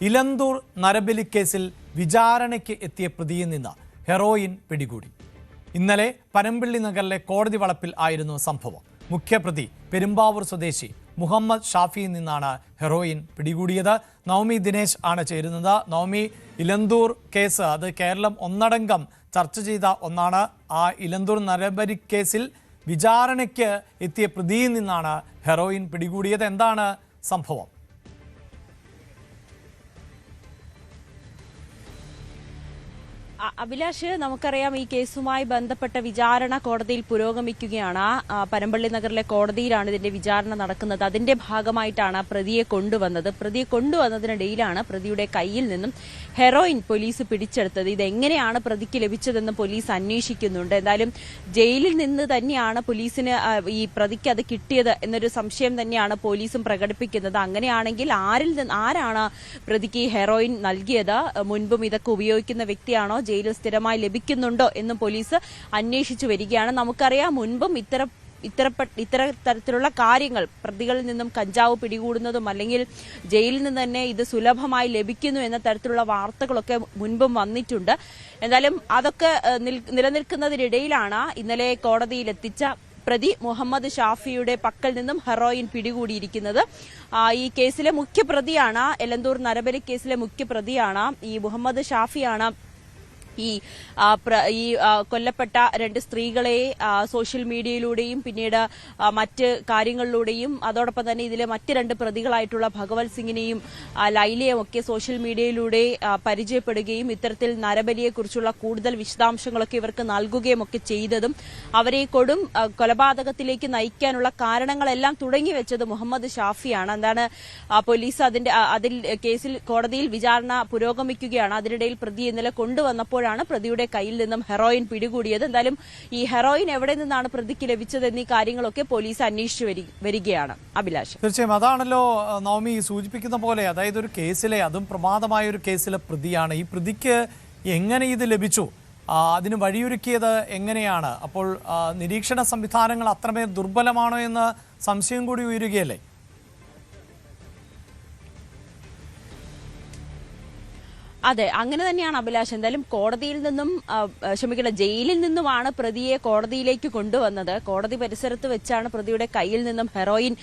ഇലന്തൂർ നരബലി കേസിൽ വിചാരണയ്ക്ക് എത്തിയ പ്രതിയിൽ നിന്ന് ഹെറോയിൻ പിടികൂടി. ഇന്നലെ പനമ്പിള്ളി നഗറിലെ കോടതി വളപ്പിൽ ആയിരുന്നു സംഭവം. മുഖ്യപ്രതി പെരുമ്പാവൂർ സ്വദേശി മുഹമ്മദ് ഷാഫിയിൽ നിന്നാണ് ഹെറോയിൻ പിടികൂടിയത്. നവമി ദിനേശ് ആണ് ചേരുന്നത്. നവമി, ഇലന്തൂർ കേസ് അത് കേരളം ഒന്നടങ്കം ചർച്ച ചെയ്ത ഒന്നാണ്. ആ ഇലന്തൂർ നരബലി കേസിൽ വിചാരണയ്ക്ക് എത്തിയ പ്രതിയിൽ നിന്നാണ് ഹെറോയിൻ പിടികൂടിയത്. എന്താണ് സംഭവം? അഭിലാഷ്, നമുക്കറിയാം ഈ കേസുമായി ബന്ധപ്പെട്ട വിചാരണ കോടതിയിൽ പുരോഗമിക്കുകയാണ്. പനമ്പള്ളി നഗറിലെ കോടതിയിലാണ് ഇതിന്റെ വിചാരണ നടക്കുന്നത്. അതിന്റെ ഭാഗമായിട്ടാണ് പ്രതിയെ കൊണ്ടുവന്നത്. പ്രതിയെ കൊണ്ടുവന്നതിനിടയിലാണ് പ്രതിയുടെ കയ്യിൽ നിന്നും ഹെറോയിൻ പോലീസ് പിടിച്ചെടുത്തത്. ഇതെങ്ങനെയാണ് പ്രതിക്ക് ലഭിച്ചതെന്ന് പോലീസ് അന്വേഷിക്കുന്നുണ്ട്. എന്തായാലും ജയിലിൽ നിന്ന് തന്നെയാണ് പോലീസിന് ഈ പ്രതിക്ക് അത് കിട്ടിയത് എന്നൊരു സംശയം തന്നെയാണ് പോലീസും പ്രകടിപ്പിക്കുന്നത്. അങ്ങനെയാണെങ്കിൽ ആരാണ് പ്രതിക്ക് ഹെറോയിൻ നൽകിയത്? മുൻപും ഇതൊക്കെ ഉപയോഗിക്കുന്ന വ്യക്തിയാണോ? ജയിലിൽ സ്ഥിരമായി ലഭിക്കുന്നുണ്ടോ എന്നും പോലീസ് അന്വേഷിച്ചു വരികയാണ്. നമുക്കറിയാം, മുൻപും ഇത്തരത്തിലുള്ള കാര്യങ്ങൾ, പ്രതികളിൽ നിന്നും കഞ്ചാവ് പിടികൂടുന്നതും അല്ലെങ്കിൽ ജയിലിൽ നിന്ന് തന്നെ ഇത് സുലഭമായി ലഭിക്കുന്നു എന്ന തരത്തിലുള്ള വാർത്തകളൊക്കെ മുൻപും വന്നിട്ടുണ്ട്. എന്തായാലും അതൊക്കെ നിലനിൽക്കുന്നതിനിടയിലാണ് ഇന്നലെ കോടതിയിലെത്തിച്ച പ്രതി മുഹമ്മദ് ഷാഫിയുടെ പക്കൽ നിന്നും ഹെറോയിൻ പിടികൂടിയിരിക്കുന്നത്. ഈ കേസിലെ മുഖ്യപ്രതിയാണ്, എലന്തൂർ നരബലി കേസിലെ മുഖ്യപ്രതിയാണ് ഈ മുഹമ്മദ് ഷാഫിയാണ്. ഈ കൊല്ലപ്പെട്ട രണ്ട് സ്ത്രീകളെ സോഷ്യൽ മീഡിയയിലൂടെയും പിന്നീട് മറ്റ് കാര്യങ്ങളിലൂടെയും അതോടൊപ്പം തന്നെ ഇതിലെ മറ്റ് രണ്ട് പ്രതികളായിട്ടുള്ള ഭഗവത് സിംഗിനെയും ലൈലയും ഒക്കെ സോഷ്യൽ മീഡിയയിലൂടെ പരിചയപ്പെടുകയും ഇത്തരത്തിൽ നരബലിയെക്കുറിച്ചുള്ള കൂടുതൽ വിശദാംശങ്ങളൊക്കെ ഇവർക്ക് നൽകുകയും ഒക്കെ ചെയ്തതും അവരെ കൊടും കൊലപാതകത്തിലേക്ക് നയിക്കാനുള്ള കാരണങ്ങളെല്ലാം തുടങ്ങിവെച്ചത് മുഹമ്മദ് ഷാഫിയാണ്. എന്താണ് പോലീസ് അതിൽ കേസിൽ കോടതിയിൽ വിചാരണ പുരോഗമിക്കുകയാണ്. അതിനിടയിൽ പ്രതി ഇന്നലെ കൊണ്ടുവന്നപ്പോൾ പ്രതിയുടെ കയ്യിൽ നിന്നും ഹെറോയിൻ പിടികൂടിയത്. എന്തായാലും ഈ ഹെറോയിൻ എവിടെ നിന്നാണ് പ്രതിക്ക് ലഭിച്ചത് എന്നീ കാര്യങ്ങളൊക്കെ പോലീസ് അന്വേഷിച്ചു വരികയാണ്. അഭിലാഷ്, തീർച്ചയായും അതാണല്ലോ നവമി സൂചിപ്പിക്കുന്ന പോലെ, അതായത് ഒരു കേസിലെ, അതും പ്രമാദമായ ഒരു കേസിലെ പ്രതിയാണ്. ഈ പ്രതിക്ക് എങ്ങനെ ഇത് ലഭിച്ചു? അതിന് വഴിയൊരുക്കിയത് എങ്ങനെയാണ്? അപ്പോൾ നിരീക്ഷണ സംവിധാനങ്ങൾ അത്രമേൽ ദുർബലമാണോ എന്ന സംശയം കൂടി ഉയരുകയല്ലേ? അതെ, അങ്ങനെ തന്നെയാണ് അഭിലാഷ്. എന്തായാലും കോടതിയിൽ നിന്നും ജയിലിൽ നിന്നുമാണ് പ്രതിയെ കോടതിയിലേക്ക് കൊണ്ടുവന്നത്. കോടതി പരിസരത്ത് വെച്ചാണ് പ്രതിയുടെ കയ്യിൽ നിന്നും ഹെറോയിൻ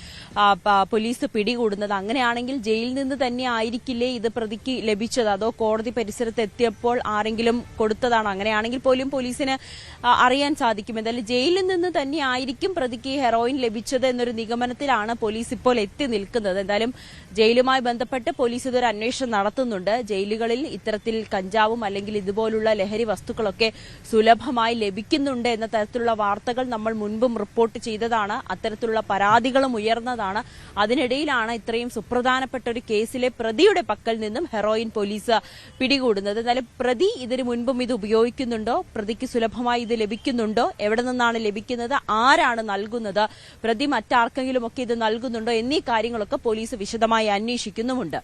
പോലീസ് പിടികൂടുന്നത്. അങ്ങനെയാണെങ്കിൽ ജയിലിൽ നിന്ന് തന്നെ ആയിരിക്കില്ലേ ഇത് പ്രതിക്ക് ലഭിച്ചത്? അതോ കോടതി പരിസരത്ത് എത്തിയപ്പോൾ ആരെങ്കിലും കൊടുത്തതാണോ? അങ്ങനെയാണെങ്കിൽ പോലും പോലീസിന് അറിയാൻ സാധിക്കും. എന്തായാലും ജയിലിൽ നിന്ന് തന്നെ ആയിരിക്കും പ്രതിക്ക് ഹെറോയിൻ ലഭിച്ചത് എന്നൊരു നിഗമനത്തിലാണ് പോലീസ് ഇപ്പോൾ എത്തി നിൽക്കുന്നത്. എന്തായാലും ജയിലുമായി ബന്ധപ്പെട്ട് പോലീസ് ഇതൊരു അന്വേഷണം നടത്തുന്നുണ്ട്. ജയിലുകളിൽ ഇത്തരത്തിൽ കഞ്ചാവും അല്ലെങ്കിൽ ഇതുപോലുള്ള ലഹരി വസ്തുക്കളൊക്കെ സുലഭമായി ലഭിക്കുന്നുണ്ട് എന്ന തരത്തിലുള്ള വാർത്തകൾ നമ്മൾ മുൻപും റിപ്പോർട്ട് ചെയ്തതാണ്. അത്തരത്തിലുള്ള പരാതികളും ഉയർന്നതാണ്. അതിനിടയിലാണ് ഇത്രയും സുപ്രധാനപ്പെട്ട ഒരു കേസിലെ പ്രതിയുടെ പക്കൽ നിന്നും ഹെറോയിൻ പോലീസ് പിടികൂടുന്നത്. എന്നാലും പ്രതി ഇതിനു മുൻപും ഇത് ഉപയോഗിക്കുന്നുണ്ടോ? പ്രതിക്ക് സുലഭമായി ഇത് ലഭിക്കുന്നുണ്ടോ? എവിടെ നിന്നാണ് ലഭിക്കുന്നത്? ആരാണ് നൽകുന്നത്? പ്രതി മറ്റാർക്കെങ്കിലും ഒക്കെ ഇത് നൽകുന്നുണ്ടോ? എന്നീ കാര്യങ്ങളൊക്കെ പോലീസ് വിശദമായി അന്വേഷിക്കുന്നുമുണ്ട്.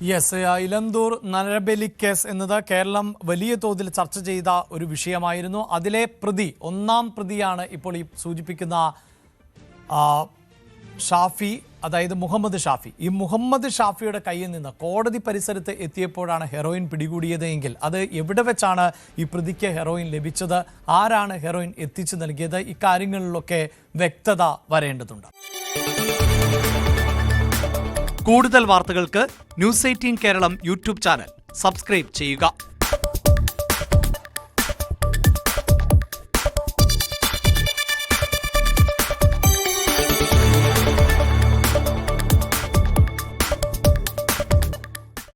യെസ്, ഇലന്തൂർ നരബലി കേസ് എന്നത് കേരളം വലിയ തോതിൽ ചർച്ച ചെയ്ത ഒരു വിഷയമായിരുന്നു. അതിലെ പ്രതി, ഒന്നാം പ്രതിയാണ് ഇപ്പോൾ ഈ സൂചിപ്പിക്കുന്ന ഷാഫി, അതായത് മുഹമ്മദ് ഷാഫി. ഈ മുഹമ്മദ് ഷാഫിയുടെ കയ്യിൽ നിന്ന് കോടതി പരിസരത്ത് എത്തിയപ്പോഴാണ് ഹെറോയിൻ പിടികൂടിയത് എങ്കിൽ അത് എവിടെ വെച്ചാണ് ഈ പ്രതിക്ക് ഹെറോയിൻ ലഭിച്ചത്? ആരാണ് ഹെറോയിൻ എത്തിച്ചു നൽകിയത്? ഇക്കാര്യങ്ങളിലൊക്കെ വ്യക്തത വരേണ്ടതുണ്ട്. കൂടുതൽ വാർത്തകൾക്ക് news 18 Keralam YouTube channel subscribe ചെയ്യുക.